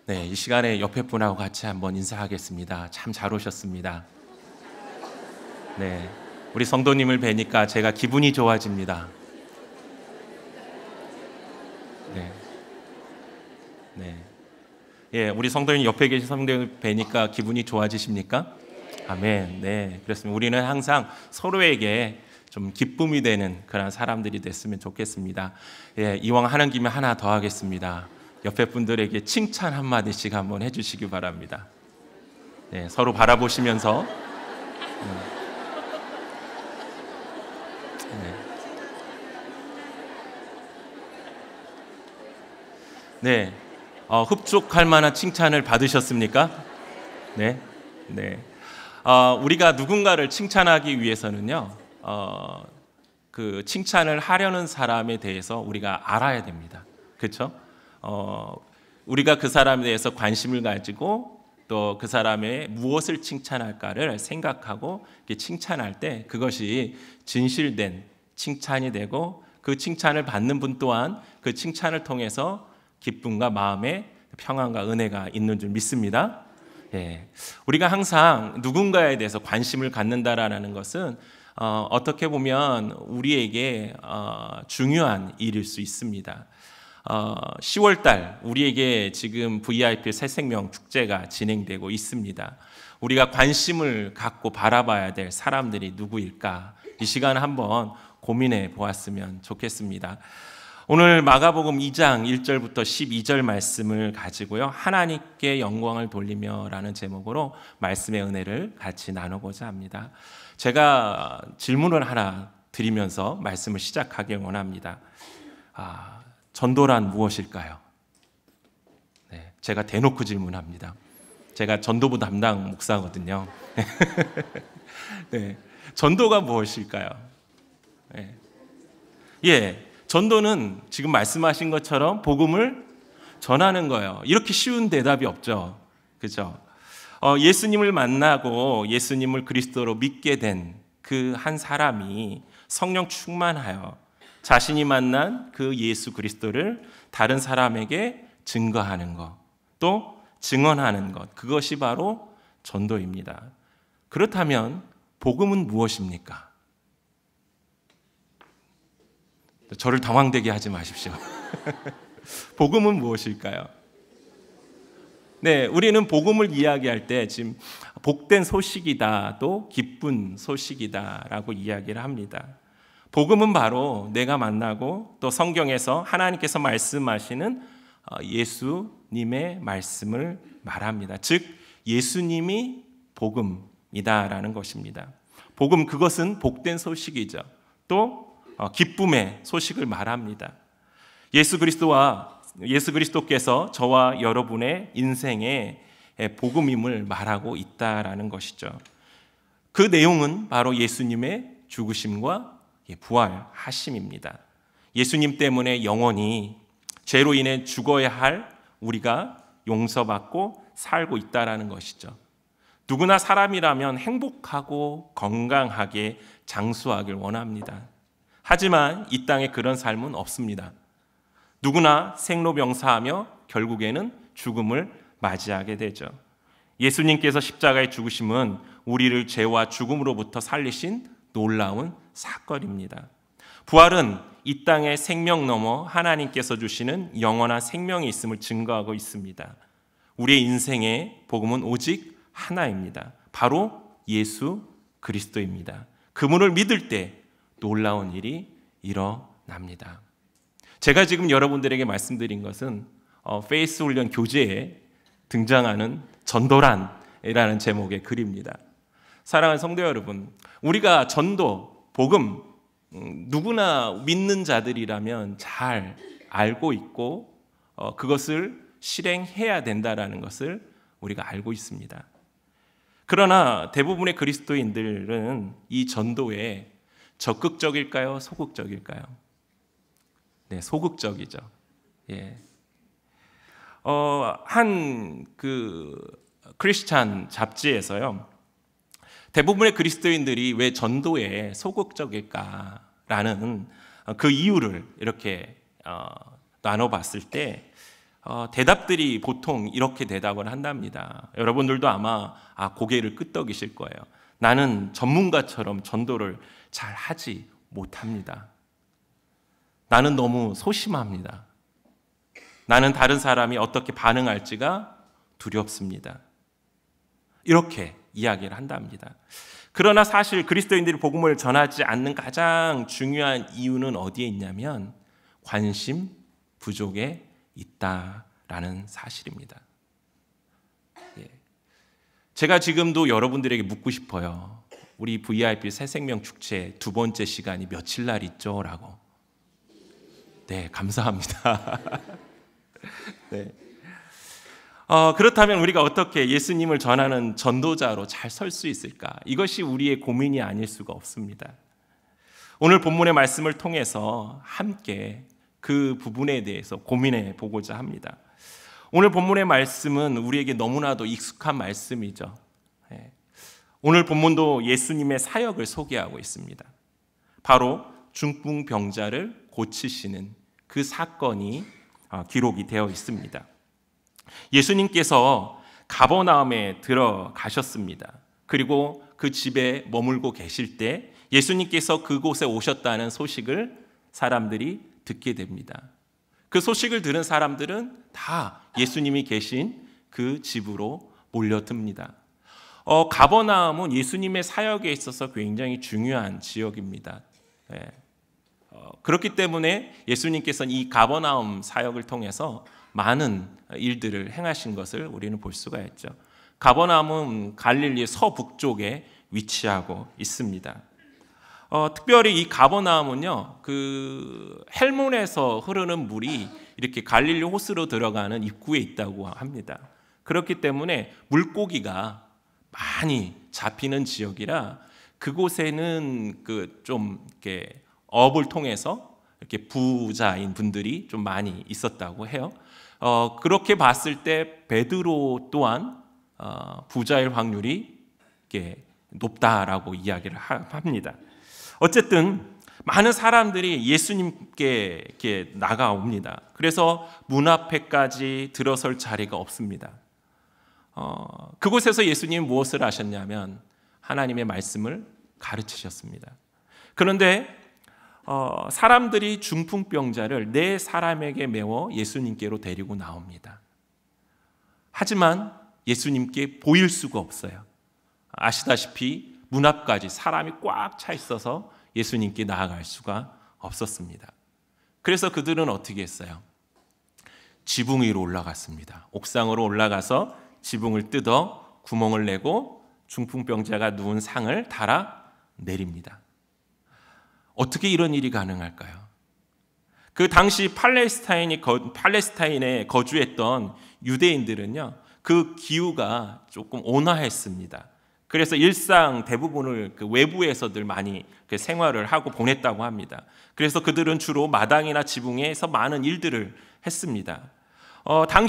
네, 이 시간에 옆에 분하고 같이 한번 인사하겠습니다. 참 잘 오셨습니다. 네, 우리 성도님을 뵈니까 제가 기분이 좋아집니다. 네, 네, 예, 우리 성도님 옆에 계신 성도님을 뵈니까 기분이 좋아지십니까? 아멘. 네, 그렇습니다. 우리는 항상 서로에게 좀 기쁨이 되는 그런 사람들이 됐으면 좋겠습니다. 예, 이왕 하는 김에 하나 더 하겠습니다. 옆에 분들에게 칭찬 한마디씩 한번 해주시기 바랍니다. 네, 서로 바라보시면서 네, 흡족할 만한 칭찬을 받으셨습니까? 네, 네. 우리가 누군가를 칭찬하기 위해서는요, 그 칭찬을 하려는 사람에 대해서 우리가 알아야 됩니다. 그렇죠? 우리가 그 사람에 대해서 관심을 가지고 또 그 사람의 무엇을 칭찬할까를 생각하고 칭찬할 때 그것이 진실된 칭찬이 되고 그 칭찬을 받는 분 또한 그 칭찬을 통해서 기쁨과 마음의 평안과 은혜가 있는 줄 믿습니다. 예, 우리가 항상 누군가에 대해서 관심을 갖는다라는 것은 어떻게 보면 우리에게 중요한 일일 수 있습니다. 10월달 우리에게 지금 VIP 새생명 축제가 진행되고 있습니다. 우리가 관심을 갖고 바라봐야 될 사람들이 누구일까? 이 시간 한번 고민해 보았으면 좋겠습니다. 오늘 마가복음 2장 1절부터 12절 말씀을 가지고요, 하나님께 영광을 돌리며 라는 제목으로 말씀의 은혜를 같이 나누고자 합니다. 제가 질문을 하나 드리면서 말씀을 시작하길 원합니다. 전도란 무엇일까요? 네, 제가 대놓고 질문합니다. 제가 전도부 담당 목사거든요. 네, 전도가 무엇일까요? 네. 예, 전도는 지금 말씀하신 것처럼 복음을 전하는 거예요. 이렇게 쉬운 대답이 없죠. 그죠? 예수님을 만나고 예수님을 그리스도로 믿게 된 그 한 사람이 성령 충만하여 자신이 만난 그 예수 그리스도를 다른 사람에게 증거하는 것, 또 증언하는 것, 그것이 바로 전도입니다. 그렇다면 복음은 무엇입니까? 저를 당황되게 하지 마십시오. 복음은 무엇일까요? 네, 우리는 복음을 이야기할 때 지금 복된 소식이다, 또 기쁜 소식이다라고 이야기를 합니다. 복음은 바로 내가 만나고 또 성경에서 하나님께서 말씀하시는 예수님의 말씀을 말합니다. 즉 예수님이 복음이다라는 것입니다. 복음, 그것은 복된 소식이죠. 또 기쁨의 소식을 말합니다. 예수 그리스도께서 저와 여러분의 인생의 복음임을 말하고 있다라는 것이죠. 그 내용은 바로 예수님의 죽으심과 부활하심입니다. 예수님 때문에 영원히 죄로 인해 죽어야 할 우리가 용서받고 살고 있다라는 것이죠. 누구나 사람이라면 행복하고 건강하게 장수하길 원합니다. 하지만 이 땅에 그런 삶은 없습니다. 누구나 생로병사하며 결국에는 죽음을 맞이하게 되죠. 예수님께서 십자가의 죽으심은 우리를 죄와 죽음으로부터 살리신 놀라운 사건입니다. 부활은 이 땅의 생명 넘어 하나님께서 주시는 영원한 생명이 있음을 증거하고 있습니다. 우리의 인생의 복음은 오직 하나입니다. 바로 예수 그리스도입니다. 그분을 믿을 때 놀라운 일이 일어납니다. 제가 지금 여러분들에게 말씀드린 것은 페이스 훈련 교재에 등장하는 전도란이라는 제목의 글입니다. 사랑하는 성도 여러분, 우리가 전도, 복음, 누구나 믿는 자들이라면 잘 알고 있고 그것을 실행해야 된다는 것을 우리가 알고 있습니다. 그러나 대부분의 그리스도인들은 이 전도에 적극적일까요? 소극적일까요? 네, 소극적이죠. 예. 한 크리스찬 잡지에서요, 대부분의 그리스도인들이 왜 전도에 소극적일까라는 그 이유를 이렇게 나눠봤을 때 대답들이 보통 이렇게 대답을 한답니다. 여러분들도 아마 고개를 끄덕이실 거예요. 나는 전문가처럼 전도를 잘 하지 못합니다. 나는 너무 소심합니다. 나는 다른 사람이 어떻게 반응할지가 두렵습니다. 이렇게 이야기를 한답니다. 그러나 사실 그리스도인들이 복음을 전하지 않는 가장 중요한 이유는 어디에 있냐면 관심 부족에 있다라는 사실입니다. 제가 지금도 여러분들에게 묻고 싶어요. 우리 VIP 새생명 축제 두 번째 시간이 며칠 날 있죠? 라고. 네, 감사합니다. 네. 그렇다면 우리가 어떻게 예수님을 전하는 전도자로 잘 설 수 있을까? 이것이 우리의 고민이 아닐 수가 없습니다. 오늘 본문의 말씀을 통해서 함께 그 부분에 대해서 고민해 보고자 합니다. 오늘 본문의 말씀은 우리에게 너무나도 익숙한 말씀이죠. 오늘 본문도 예수님의 사역을 소개하고 있습니다. 바로 중풍병자를 고치시는 그 사건이 기록이 되어 있습니다. 예수님께서 가버나움에 들어가셨습니다. 그리고 그 집에 머물고 계실 때 예수님께서 그곳에 오셨다는 소식을 사람들이 듣게 됩니다. 그 소식을 들은 사람들은 다 예수님이 계신 그 집으로 몰려듭니다. 가버나움은 예수님의 사역에 있어서 굉장히 중요한 지역입니다. 그렇기 때문에 예수님께서는 이 가버나움 사역을 통해서 많은 일들을 행하신 것을 우리는 볼 수가 있죠. 가버나움은 갈릴리 서북쪽에 위치하고 있습니다. 특별히 이 가버나움은요, 그 헬몬에서 흐르는 물이 이렇게 갈릴리 호수로 들어가는 입구에 있다고 합니다. 그렇기 때문에 물고기가 많이 잡히는 지역이라 그곳에는 좀 이렇게 업을 통해서 이렇게 부자인 분들이 좀 많이 있었다고 해요. 그렇게 봤을 때 베드로 또한 부자일 확률이 이렇게 높다라고 이야기를 합니다. 어쨌든 많은 사람들이 예수님께 이렇게 나가옵니다. 그래서 문 앞에까지 들어설 자리가 없습니다. 그곳에서 예수님이 무엇을 하셨냐면 하나님의 말씀을 가르치셨습니다. 그런데 사람들이 중풍병자를 네 사람에게 메워 예수님께로 데리고 나옵니다. 하지만 예수님께 보일 수가 없어요. 아시다시피 문 앞까지 사람이 꽉 차 있어서 예수님께 나아갈 수가 없었습니다. 그래서 그들은 어떻게 했어요? 지붕 위로 올라갔습니다. 옥상으로 올라가서 지붕을 뜯어 구멍을 내고 중풍병자가 누운 상을 달아 내립니다. 어떻게 이런 일이 가능할까요? 그 당시 팔레스타인에 거주했던 유대인들은요, 그 기후가 조금 온화했습니다. 그래서 일상 대부분을 그 외부에서들 많이 그 생활을 하고 보냈다고 합니다. 그래서 그들은 주로 마당이나 지붕에서 많은 일들을 했습니다.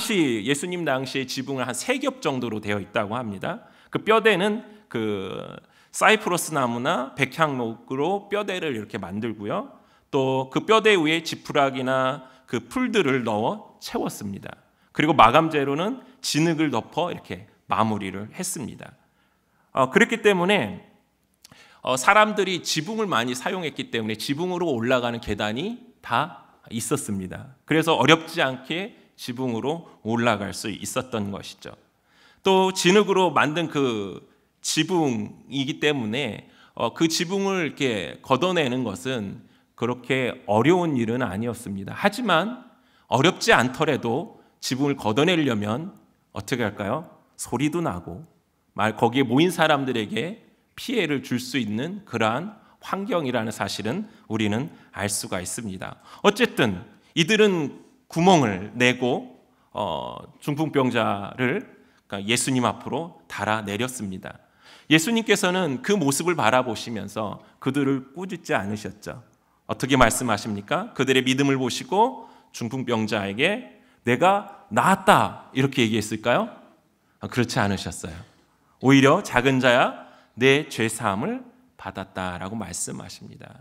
예수님 당시에 지붕은 한 3겹 정도로 되어 있다고 합니다. 그 뼈대는 그 사이프러스 나무나 백향목으로 뼈대를 이렇게 만들고요. 또 그 뼈대 위에 지푸라기나 그 풀들을 넣어 채웠습니다. 그리고 마감재로는 진흙을 덮어 이렇게 마무리를 했습니다. 그렇기 때문에 사람들이 지붕을 많이 사용했기 때문에 지붕으로 올라가는 계단이 다 있었습니다. 그래서 어렵지 않게 지붕으로 올라갈 수 있었던 것이죠. 또 진흙으로 만든 그 지붕이기 때문에 그 지붕을 이렇게 걷어내는 것은 그렇게 어려운 일은 아니었습니다. 하지만 어렵지 않더라도 지붕을 걷어내려면 어떻게 할까요? 소리도 나고 거기에 모인 사람들에게 피해를 줄 수 있는 그러한 환경이라는 사실은 우리는 알 수가 있습니다. 어쨌든 이들은 구멍을 내고 중풍병자를 예수님 앞으로 달아내렸습니다. 예수님께서는 그 모습을 바라보시면서 그들을 꾸짖지 않으셨죠. 어떻게 말씀하십니까? 그들의 믿음을 보시고 중풍병자에게 내가 나았다 이렇게 얘기했을까요? 그렇지 않으셨어요. 오히려 작은 자야 내 죄사함을 받았다라고 말씀하십니다.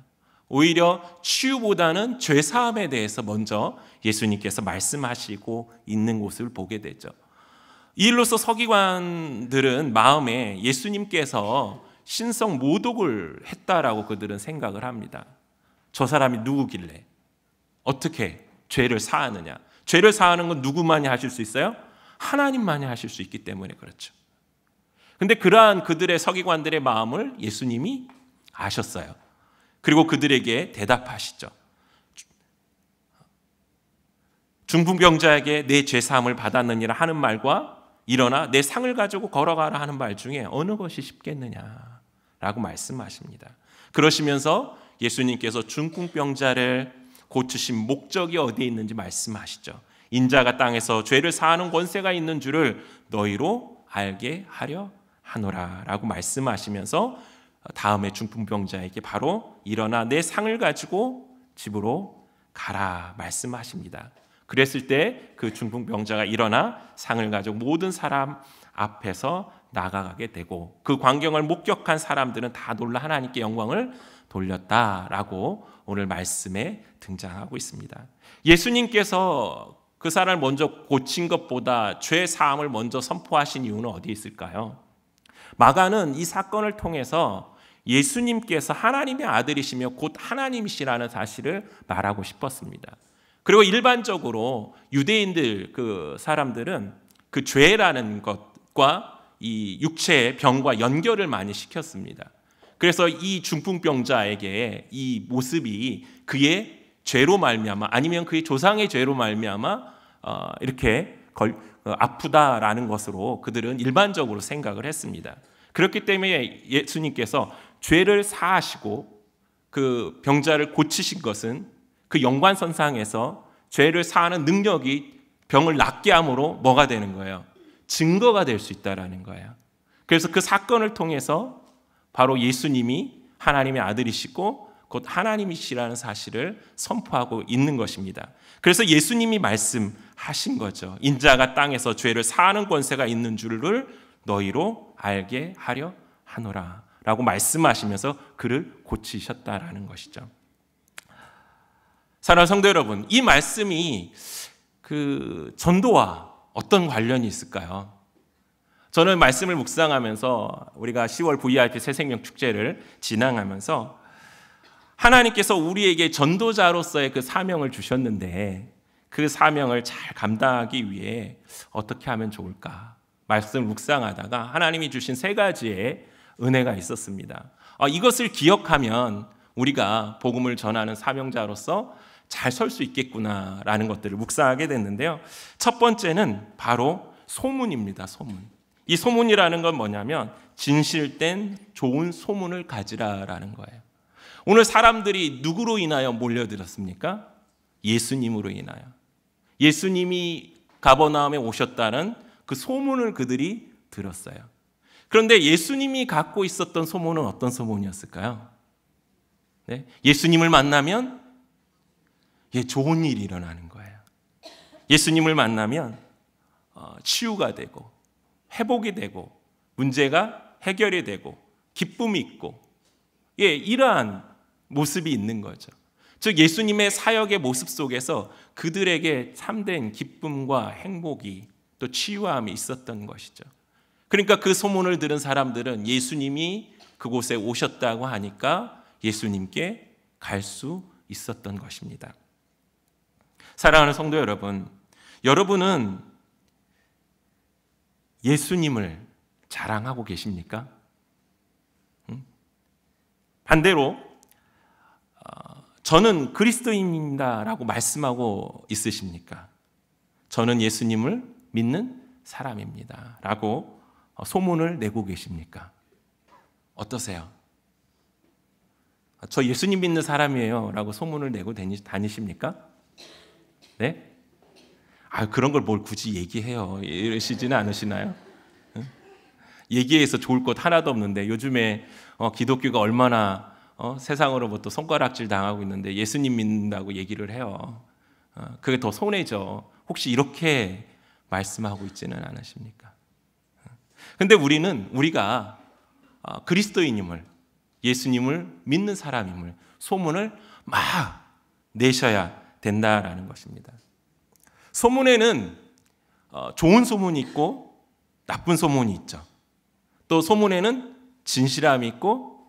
오히려 치유보다는 죄사함에 대해서 먼저 예수님께서 말씀하시고 있는 곳을 보게 되죠. 이 일로서 서기관들은 마음에 예수님께서 신성 모독을 했다라고 그들은 생각을 합니다. 저 사람이 누구길래 어떻게 죄를 사하느냐. 죄를 사하는 건 누구만이 하실 수 있어요? 하나님만이 하실 수 있기 때문에 그렇죠. 근데 그러한 그들의 서기관들의 마음을 예수님이 아셨어요. 그리고 그들에게 대답하시죠. 중풍병자에게 내 죄사함을 받았느니라 하는 말과 일어나 내 상을 가지고 걸어가라 하는 말 중에 어느 것이 쉽겠느냐라고 말씀하십니다. 그러시면서 예수님께서 중풍병자를 고치신 목적이 어디에 있는지 말씀하시죠. 인자가 땅에서 죄를 사하는 권세가 있는 줄을 너희로 알게 하려 하노라 라고 말씀하시면서 다음에 중풍병자에게 바로 일어나 내 상을 가지고 집으로 가라 말씀하십니다. 그랬을 때 그 중풍병자가 일어나 상을 가지고 모든 사람 앞에서 나가게 되고 그 광경을 목격한 사람들은 다 놀라 하나님께 영광을 돌렸다라고 오늘 말씀에 등장하고 있습니다. 예수님께서 그 사람을 먼저 고친 것보다 죄 사함을 먼저 선포하신 이유는 어디에 있을까요? 마가는 이 사건을 통해서 예수님께서 하나님의 아들이시며 곧 하나님이시라는 사실을 말하고 싶었습니다. 그리고 일반적으로 유대인들 그 사람들은 그 죄라는 것과 이 육체의 병과 연결을 많이 시켰습니다. 그래서 이 중풍병자에게 이 모습이 그의 죄로 말미암아 아니면 그의 조상의 죄로 말미암아 이렇게 아프다라는 것으로 그들은 일반적으로 생각을 했습니다. 그렇기 때문에 예수님께서 죄를 사하시고 그 병자를 고치신 것은 그 연관선상에서 죄를 사하는 능력이 병을 낫게 함으로 뭐가 되는 거예요? 증거가 될 수 있다라는 거예요. 그래서 그 사건을 통해서 바로 예수님이 하나님의 아들이시고 곧 하나님이시라는 사실을 선포하고 있는 것입니다. 그래서 예수님이 말씀하신 거죠. 인자가 땅에서 죄를 사하는 권세가 있는 줄을 너희로 알게 하려 하노라 라고 말씀하시면서 그를 고치셨다라는 것이죠. 사랑하는 성도 여러분, 이 말씀이 그 전도와 어떤 관련이 있을까요? 저는 말씀을 묵상하면서 우리가 10월 VIP 새생명 축제를 진행하면서 하나님께서 우리에게 전도자로서의 그 사명을 주셨는데 그 사명을 잘 감당하기 위해 어떻게 하면 좋을까? 말씀을 묵상하다가 하나님이 주신 세 가지의 은혜가 있었습니다. 이것을 기억하면 우리가 복음을 전하는 사명자로서 잘 설 수 있겠구나라는 것들을 묵상하게 됐는데요. 첫 번째는 바로 소문입니다. 소문. 이 소문이라는 건 뭐냐면 진실된 좋은 소문을 가지라라는 거예요. 오늘 사람들이 누구로 인하여 몰려들었습니까? 예수님으로 인하여. 예수님이 가버나움에 오셨다는 그 소문을 그들이 들었어요. 그런데 예수님이 갖고 있었던 소문은 어떤 소문이었을까요? 네? 예수님을 만나면 좋은 일이 일어나는 거예요. 예수님을 만나면 치유가 되고 회복이 되고 문제가 해결이 되고 기쁨이 있고 이러한 모습이 있는 거죠. 즉 예수님의 사역의 모습 속에서 그들에게 참된 기쁨과 행복이 또 치유함이 있었던 것이죠. 그러니까 그 소문을 들은 사람들은 예수님이 그곳에 오셨다고 하니까 예수님께 갈 수 있었던 것입니다. 사랑하는 성도 여러분, 여러분은 예수님을 자랑하고 계십니까? 반대로 저는 그리스도인입니다라고 말씀하고 있으십니까? 저는 예수님을 믿는 사람입니다 라고 소문을 내고 계십니까? 어떠세요? 저 예수님 믿는 사람이에요 라고 소문을 내고 다니십니까? 네? 그런 걸 뭘 굳이 얘기해요 이러시지는 않으시나요? 얘기해서 좋을 것 하나도 없는데 요즘에 기독교가 얼마나 세상으로부터 손가락질 당하고 있는데 예수님 믿는다고 얘기를 해요. 그게 더 손해죠. 혹시 이렇게 말씀하고 있지는 않으십니까? 근데 우리가 그리스도인임을 예수님을 믿는 사람임을 소문을 막 내셔야 된다라는 것입니다. 소문에는 좋은 소문이 있고 나쁜 소문이 있죠. 또 소문에는 진실함이 있고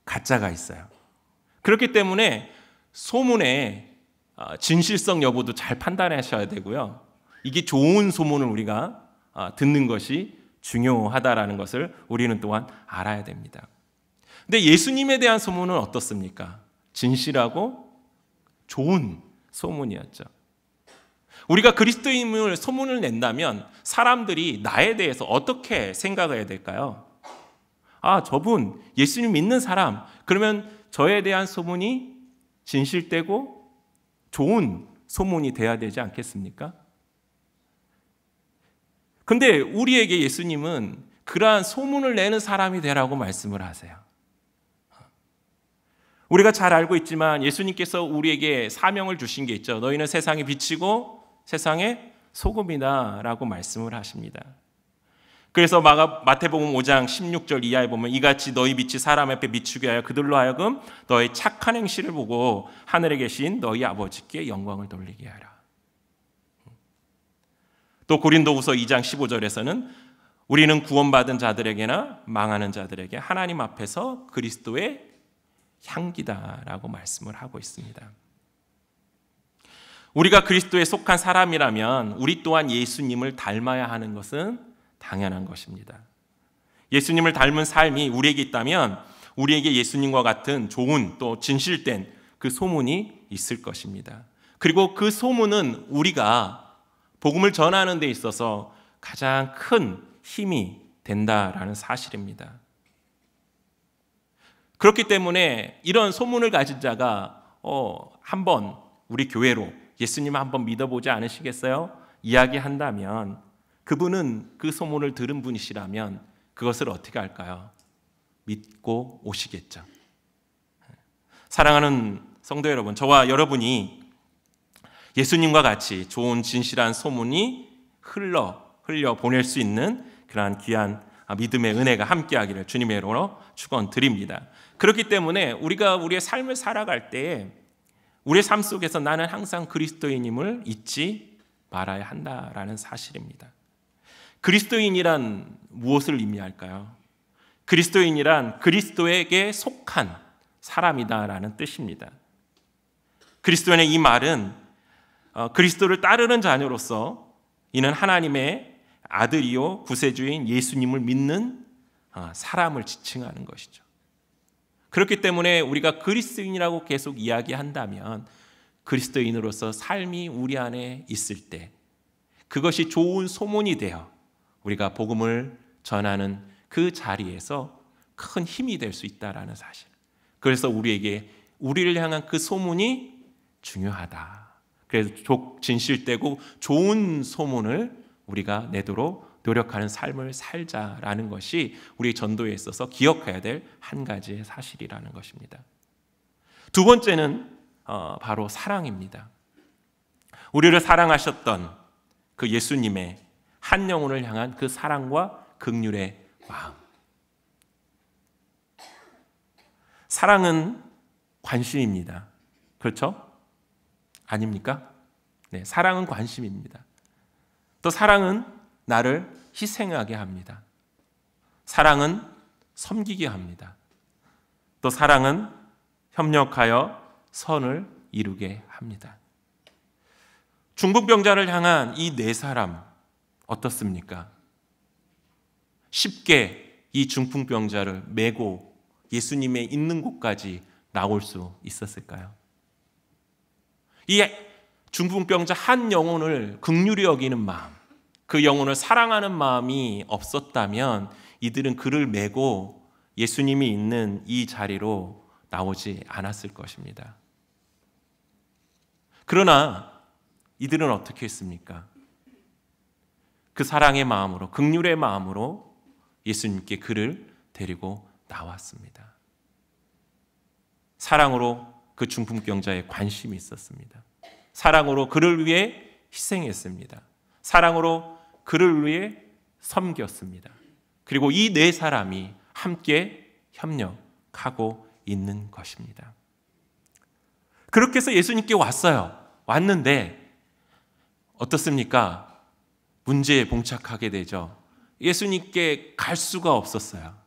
가짜가 있어요. 그렇기 때문에 소문의 진실성 여부도 잘 판단하셔야 되고요. 이게 좋은 소문을 우리가 듣는 것이 중요하다라는 것을 우리는 또한 알아야 됩니다. 근데 예수님에 대한 소문은 어떻습니까? 진실하고 좋은 소문이었죠. 우리가 그리스도인을 소문을 낸다면 사람들이 나에 대해서 어떻게 생각해야 될까요? 아, 저분 예수님 믿는 사람, 그러면 저에 대한 소문이 진실되고 좋은 소문이 돼야 되지 않겠습니까? 근데 우리에게 예수님은 그러한 소문을 내는 사람이 되라고 말씀을 하세요. 우리가 잘 알고 있지만 예수님께서 우리에게 사명을 주신 게 있죠. 너희는 세상의 빛이고 세상의 소금이다 라고 말씀을 하십니다. 그래서 마태복음 5장 16절 이하에 보면 이같이 너희 빛이 사람 앞에 비추게 하여 그들로 하여금 너희 착한 행실을 보고 하늘에 계신 너희 아버지께 영광을 돌리게 하라. 또 고린도후서 2장 15절에서는 우리는 구원받은 자들에게나 망하는 자들에게 하나님 앞에서 그리스도의 향기다라고 말씀을 하고 있습니다. 우리가 그리스도에 속한 사람이라면 우리 또한 예수님을 닮아야 하는 것은 당연한 것입니다. 예수님을 닮은 삶이 우리에게 있다면 우리에게 예수님과 같은 좋은 또 진실된 그 소문이 있을 것입니다. 그리고 그 소문은 우리가 복음을 전하는 데 있어서 가장 큰 힘이 된다라는 사실입니다. 그렇기 때문에 이런 소문을 가진 자가 한번 우리 교회로 예수님 한번 믿어보지 않으시겠어요? 이야기한다면 그분은 그 소문을 들은 분이시라면 그것을 어떻게 할까요? 믿고 오시겠죠. 사랑하는 성도 여러분, 저와 여러분이 예수님과 같이 좋은 진실한 소문이 흘러 보낼 수 있는 그러한 귀한 믿음의 은혜가 함께하기를 주님의 이름으로 축원드립니다. 그렇기 때문에 우리가 우리의 삶을 살아갈 때 우리의 삶 속에서 나는 항상 그리스도인임을 잊지 말아야 한다라는 사실입니다. 그리스도인이란 무엇을 의미할까요? 그리스도인이란 그리스도에게 속한 사람이다라는 뜻입니다. 그리스도인의 이 말은 그리스도를 따르는 자녀로서 이는 하나님의 아들이요 구세주인 예수님을 믿는 사람을 지칭하는 것이죠. 그렇기 때문에 우리가 그리스도인이라고 계속 이야기한다면 그리스도인으로서 삶이 우리 안에 있을 때 그것이 좋은 소문이 되어 우리가 복음을 전하는 그 자리에서 큰 힘이 될 수 있다라는 사실. 그래서 우리를 향한 그 소문이 중요하다. 그래서 진실되고 좋은 소문을 우리가 내도록 노력하는 삶을 살자라는 것이 우리 전도에 있어서 기억해야 될 한 가지의 사실이라는 것입니다. 두 번째는 바로 사랑입니다. 우리를 사랑하셨던 그 예수님의 한 영혼을 향한 그 사랑과 긍휼의 마음. 사랑은 관심입니다. 그렇죠? 아닙니까? 네, 사랑은 관심입니다. 또 사랑은 나를 희생하게 합니다. 사랑은 섬기게 합니다. 또 사랑은 협력하여 선을 이루게 합니다. 중풍병자를 향한 이 네 사람 어떻습니까? 쉽게 이 중풍병자를 메고 예수님의 있는 곳까지 나올 수 있었을까요? 이 중풍병자 한 영혼을 긍휼히 여기는 마음, 그 영혼을 사랑하는 마음이 없었다면 이들은 그를 메고 예수님이 있는 이 자리로 나오지 않았을 것입니다. 그러나 이들은 어떻게 했습니까? 그 사랑의 마음으로, 긍휼의 마음으로 예수님께 그를 데리고 나왔습니다. 사랑으로 그 중풍병자에 관심이 있었습니다. 사랑으로 그를 위해 희생했습니다. 사랑으로 그를 위해 섬겼습니다. 그리고 이 네 사람이 함께 협력하고 있는 것입니다. 그렇게 해서 예수님께 왔어요. 왔는데 어떻습니까? 문제에 봉착하게 되죠. 예수님께 갈 수가 없었어요.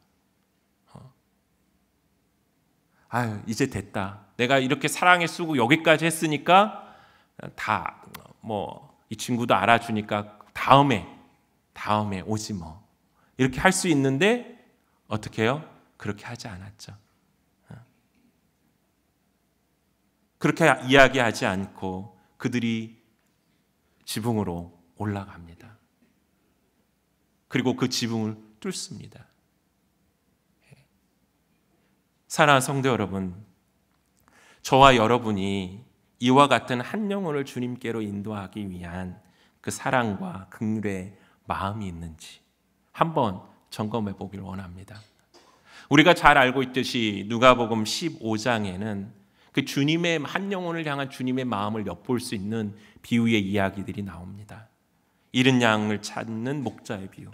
아유, 이제 됐다. 내가 이렇게 사랑에 쓰고 여기까지 했으니까 다 이 친구도 알아주니까 다음에 오지 뭐. 이렇게 할 수 있는데 어떻게 해요? 그렇게 하지 않았죠. 그렇게 이야기하지 않고 그들이 지붕으로 올라갑니다. 그리고 그 지붕을 뚫습니다. 사랑하는 성도 여러분, 저와 여러분이 이와 같은 한 영혼을 주님께로 인도하기 위한 그 사랑과 긍휼의 마음이 있는지 한번 점검해 보기를 원합니다. 우리가 잘 알고 있듯이 누가복음 15장에는 그 주님의 한 영혼을 향한 주님의 마음을 엿볼 수 있는 비유의 이야기들이 나옵니다. 잃은 양을 찾는 목자의 비유,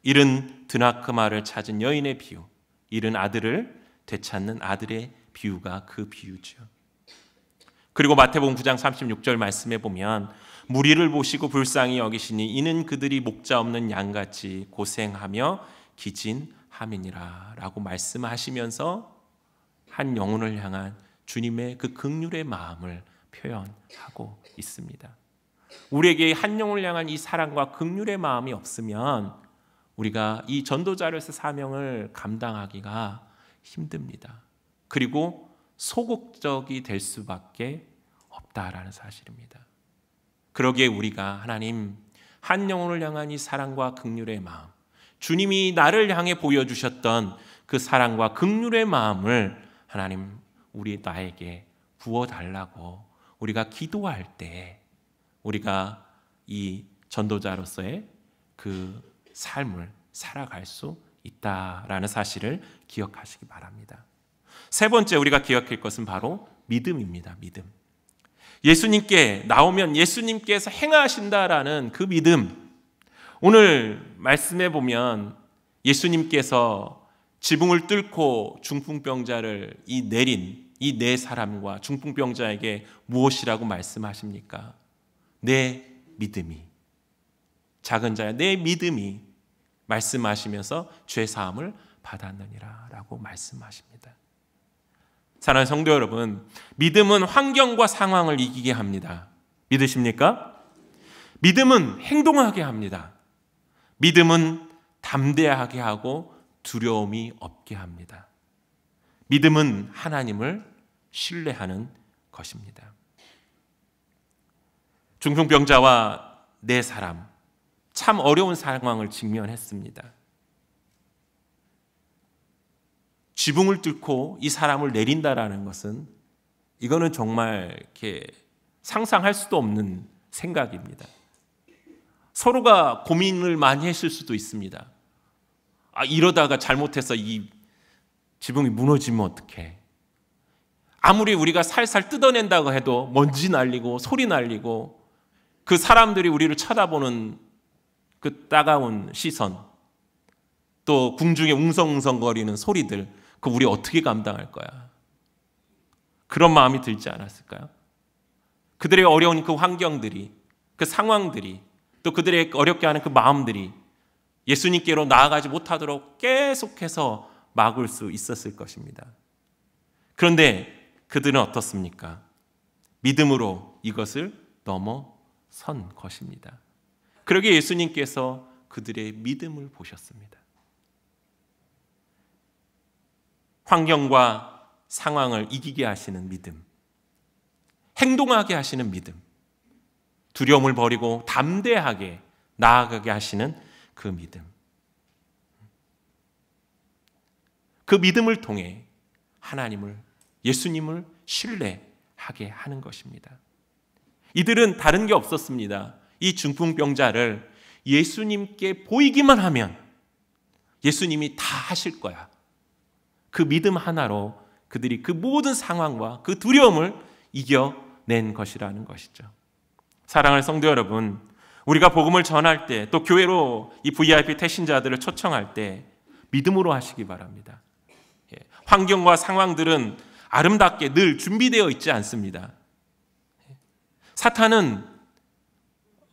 잃은 드나크마를 찾은 여인의 비유, 잃은 아들을 되찾는 아들의 비유가 그 비유죠. 그리고 마태복음 9장 36절 말씀에 보면 무리를 보시고 불쌍히 여기시니 이는 그들이 목자 없는 양같이 고생하며 기진함이니라 라고 말씀하시면서 한 영혼을 향한 주님의 그 긍휼의 마음을 표현하고 있습니다. 우리에게 한 영혼을 향한 이 사랑과 긍휼의 마음이 없으면 우리가 이 전도자로서 사명을 감당하기가 힘듭니다. 그리고 소극적이 될 수밖에 없다라는 사실입니다. 그러기에 우리가 하나님 한 영혼을 향한 이 사랑과 긍휼의 마음, 주님이 나를 향해 보여주셨던 그 사랑과 긍휼의 마음을 하나님 우리 나에게 부어달라고 우리가 기도할 때 우리가 이 전도자로서의 그 삶을 살아갈 수 있다라는 사실을 기억하시기 바랍니다. 세 번째 우리가 기억할 것은 바로 믿음입니다. 믿음. 예수님께 나오면 예수님께서 행하신다라는 그 믿음. 오늘 말씀해 보면 예수님께서 지붕을 뚫고 중풍병자를 내린 이 네 사람과 중풍병자에게 무엇이라고 말씀하십니까? 내 믿음이, 작은 자야 내 믿음이 말씀하시면서 죄사함을 받았느니라 라고 말씀하십니다. 사랑하는 성도 여러분, 믿음은 환경과 상황을 이기게 합니다. 믿으십니까? 믿음은 행동하게 합니다. 믿음은 담대하게 하고 두려움이 없게 합니다. 믿음은 하나님을 신뢰하는 것입니다. 중풍병자와 네 사람, 참 어려운 상황을 직면했습니다. 지붕을 뚫고 이 사람을 내린다라는 것은 이거는 정말 이렇게 상상할 수도 없는 생각입니다. 서로가 고민을 많이 했을 수도 있습니다. 이러다가 잘못해서 이 지붕이 무너지면 어떡해. 아무리 우리가 살살 뜯어낸다고 해도 먼지 날리고 소리 날리고 그 사람들이 우리를 쳐다보는 그 따가운 시선, 또 궁중에 웅성웅성거리는 소리들, 그 우리 어떻게 감당할 거야? 그런 마음이 들지 않았을까요? 그들의 어려운 그 환경들이, 그 상황들이, 또 그들의 어렵게 하는 그 마음들이 예수님께로 나아가지 못하도록 계속해서 막을 수 있었을 것입니다. 그런데 그들은 어떻습니까? 믿음으로 이것을 넘어선 것입니다. 그러기에 예수님께서 그들의 믿음을 보셨습니다. 환경과 상황을 이기게 하시는 믿음, 행동하게 하시는 믿음, 두려움을 버리고 담대하게 나아가게 하시는 그 믿음. 그 믿음을 통해 하나님을, 예수님을 신뢰하게 하는 것입니다. 이들은 다른 게 없었습니다. 이 중풍병자를 예수님께 보이기만 하면 예수님이 다 하실 거야. 그 믿음 하나로 그들이 그 모든 상황과 그 두려움을 이겨낸 것이라는 것이죠. 사랑하는 성도 여러분, 우리가 복음을 전할 때, 또 교회로 이 VIP 태신자들을 초청할 때 믿음으로 하시기 바랍니다. 환경과 상황들은 아름답게 늘 준비되어 있지 않습니다. 사탄은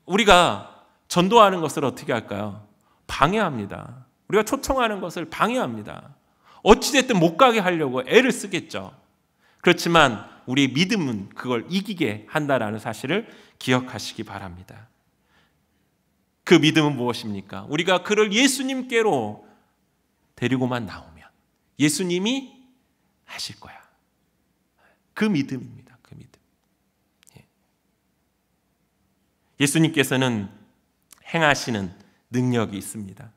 우리가 전도하는 것을 어떻게 할까요? 방해합니다. 우리가 초청하는 것을 방해합니다. 어찌됐든 못 가게 하려고 애를 쓰겠죠. 그렇지만 우리의 믿음은 그걸 이기게 한다라는 사실을 기억하시기 바랍니다. 그 믿음은 무엇입니까? 우리가 그를 예수님께로 데리고만 나오면 예수님이 하실 거야. 그 믿음입니다. 그 믿음. 예수님께서는 행하시는 능력이 있습니다.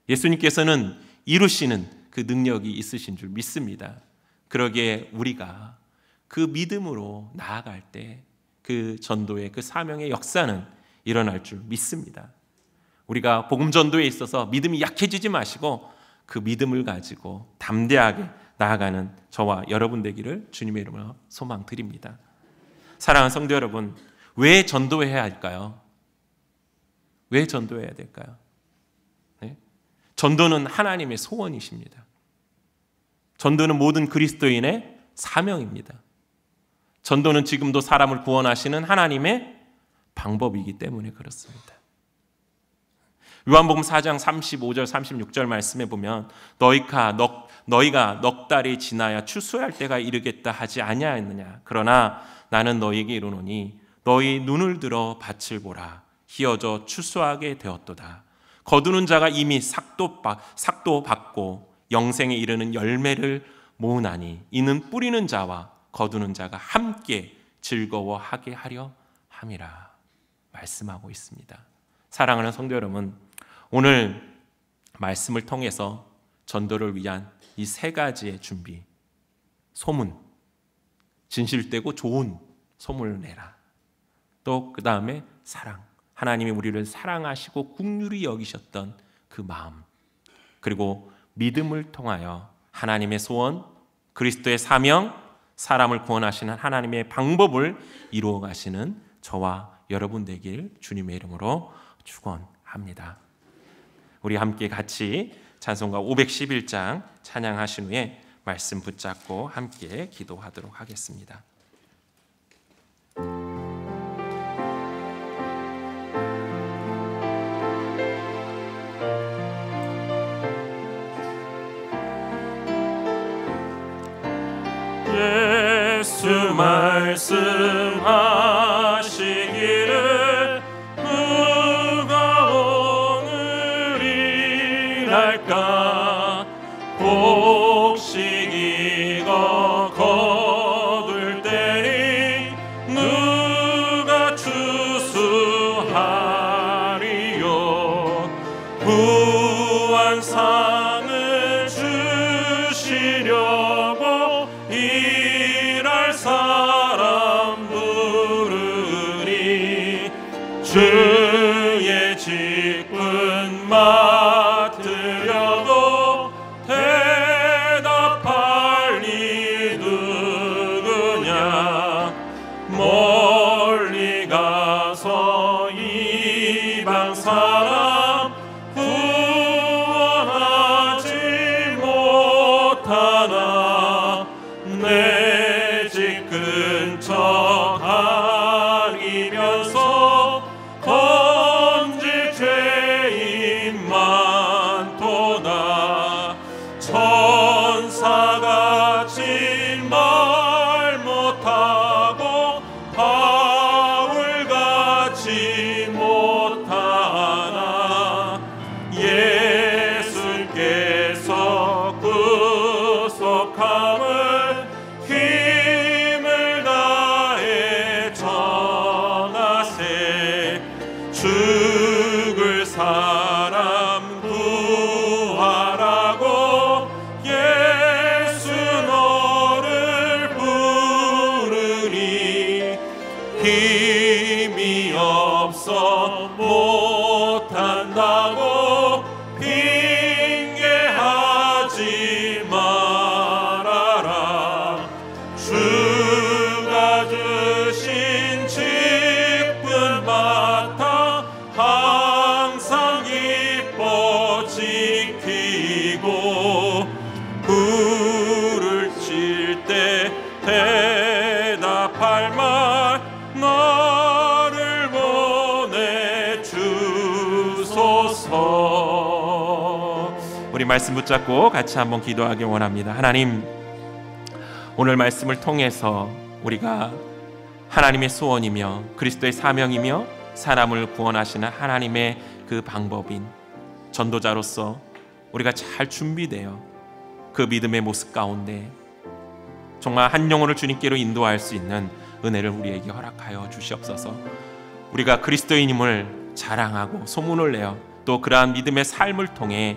예수님께서는 이루시는 그 능력이 있으신 줄 믿습니다. 그러기에 우리가 그 믿음으로 나아갈 때 그 전도의 그 사명의 역사는 일어날 줄 믿습니다. 우리가 복음 전도에 있어서 믿음이 약해지지 마시고 그 믿음을 가지고 담대하게 나아가는 저와 여러분 되기를 주님의 이름으로 소망드립니다. 사랑하는 성도 여러분, 왜 전도해야 할까요? 왜 전도해야 될까요? 네? 전도는 하나님의 소원이십니다. 전도는 모든 그리스도인의 사명입니다. 전도는 지금도 사람을 구원하시는 하나님의 방법이기 때문에 그렇습니다. 요한복음 4장 35절 36절 말씀에 보면 너희가 넉 달이 지나야 추수할 때가 이르겠다 하지 아니하였느냐. 그러나 나는 너희에게 이르노니 너희 눈을 들어 밭을 보라. 희어져 추수하게 되었도다. 거두는 자가 이미 삭도 받고 영생에 이르는 열매를 모으나니 이는 뿌리는 자와 거두는 자가 함께 즐거워하게 하려 함이라 말씀하고 있습니다. 사랑하는 성도 여러분, 오늘 말씀을 통해서 전도를 위한 이 세 가지의 준비, 소문, 진실되고 좋은 소문을 내라. 또 그 다음에 사랑, 하나님이 우리를 사랑하시고 긍휼히 여기셨던 그 마음, 그리고 믿음을 통하여 하나님의 소원, 그리스도의 사명, 사람을 구원하시는 하나님의 방법을 이루어 가시는 저와 여러분 되길 주님의 이름으로 축원합니다. 우리 함께 같이 찬송가 511장 찬양하신 후에 말씀 붙잡고 함께 기도하도록 하겠습니다. 예수 말씀하시기를 누가 오늘 일할까 곡식 익어 거둘 때니 누가 추수하리요 구원상을 주시려고 일할 사람 부르니 주의 직분 맡으려고 대답할 이 누구냐 멀리 가서 이방 사람 구원하지 못하나 내 집 근처 다니면서 건질 죄인 많도다 천사같이 말 못하고 바울같이 못하나 예수께서 구속함을 힘을 다해 전하세 죽을 사람 구하라고 예수 너를 부르니 힘이 없어 못한다고 핑계하지 말아라 주가 주신 직분 맡아 항상 기뻐 지키고 불을 칠 때 날마다 나를 보내주소서. 우리 말씀 붙잡고 같이 한번 기도하길 원합니다. 하나님, 오늘 말씀을 통해서 우리가 하나님의 소원이며 그리스도의 사명이며 사람을 구원하시는 하나님의 그 방법인 전도자로서 우리가 잘 준비되어 그 믿음의 모습 가운데 정말 한 영혼을 주님께로 인도할 수 있는 은혜를 우리에게 허락하여 주시옵소서. 우리가 그리스도인임을 자랑하고 소문을 내어 또 그러한 믿음의 삶을 통해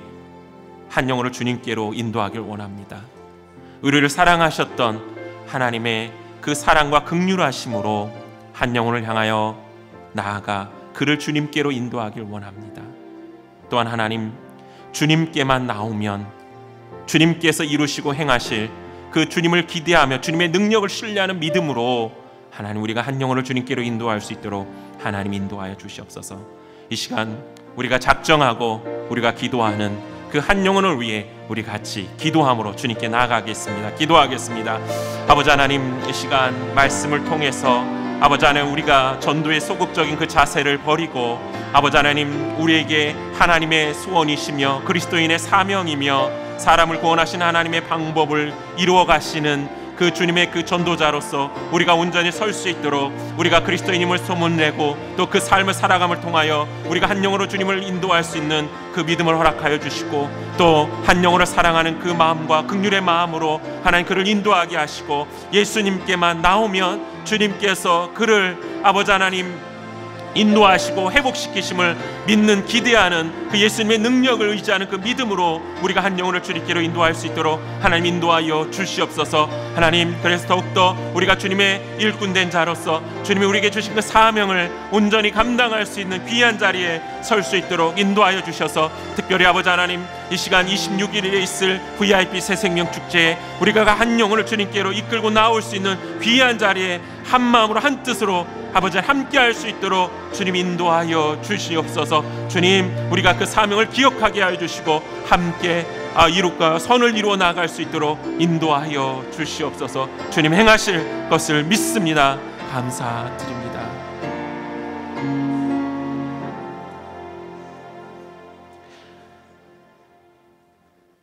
한 영혼을 주님께로 인도하길 원합니다. 우리를 사랑하셨던 하나님의 그 사랑과 긍휼하심으로 한 영혼을 향하여 나아가 그를 주님께로 인도하길 원합니다. 또한 하나님, 주님께만 나오면 주님께서 이루시고 행하실 그 주님을 기대하며 주님의 능력을 신뢰하는 믿음으로 하나님, 우리가 한 영혼을 주님께로 인도할 수 있도록 하나님 인도하여 주시옵소서. 이 시간 우리가 작정하고 우리가 기도하는 그 한 영혼을 위해 우리 같이 기도함으로 주님께 나아가겠습니다. 기도하겠습니다. 아버지 하나님, 이 시간 말씀을 통해서 아버지 하나님, 우리가 전도의 소극적인 그 자세를 버리고 아버지 하나님, 우리에게 하나님의 소원이시며 그리스도인의 사명이며 사람을 구원하시는 하나님의 방법을 이루어 가시는 그 주님의 그 전도자로서 우리가 온전히 설 수 있도록 우리가 그리스도인임을 소문내고 또 그 삶을 살아감을 통하여 우리가 한 영으로 주님을 인도할 수 있는 그 믿음을 허락하여 주시고 또 한 영혼을 사랑하는 그 마음과 긍휼의 마음으로 하나님 그를 인도하게 하시고 예수님께만 나오면 주님께서 그를 아버지 하나님 인도하시고 회복시키심을 믿는, 기대하는 그 예수님의 능력을 의지하는 그 믿음으로 우리가 한 영혼을 주님께로 인도할 수 있도록 하나님 인도하여 주시옵소서. 하나님, 그래서 더욱더 우리가 주님의 일꾼된 자로서 주님이 우리에게 주신 그 사명을 온전히 감당할 수 있는 귀한 자리에 설 수 있도록 인도하여 주셔서 특별히 아버지 하나님, 이 시간 26일에 있을 VIP 새생명 축제에 우리가 한 영혼을 주님께로 이끌고 나올 수 있는 귀한 자리에 한 마음으로 한 뜻으로 아버지 함께 할 수 있도록 주님 인도하여 주시옵소서. 주님, 우리가 그 사명을 기억하게 하여 주시고 함께 이룩과 선을 이루어 나갈 수 있도록 인도하여 주시옵소서. 주님 행하실 것을 믿습니다. 감사드립니다.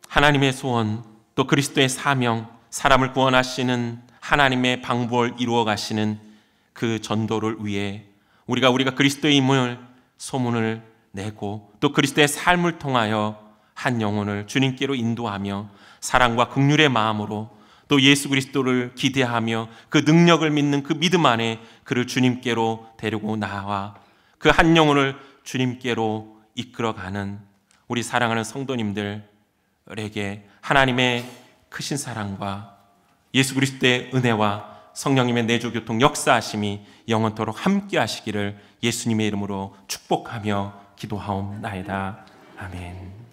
하나님의 소원 또 그리스도의 사명, 사람을 구원하시는 하나님의 방법을 이루어 가시는 그 전도를 위해 우리가 그리스도임을 소문을 내고 또 그리스도의 삶을 통하여 한 영혼을 주님께로 인도하며 사랑과 긍휼의 마음으로 또 예수 그리스도를 기대하며 그 능력을 믿는 그 믿음 안에 그를 주님께로 데리고 나와 그 한 영혼을 주님께로 이끌어가는 우리 사랑하는 성도님들에게 하나님의 크신 사랑과 예수 그리스도의 은혜와 성령님의 내조교통 역사하심이 영원토록 함께 하시기를 예수님의 이름으로 축복하며 기도하옵나이다. 아멘.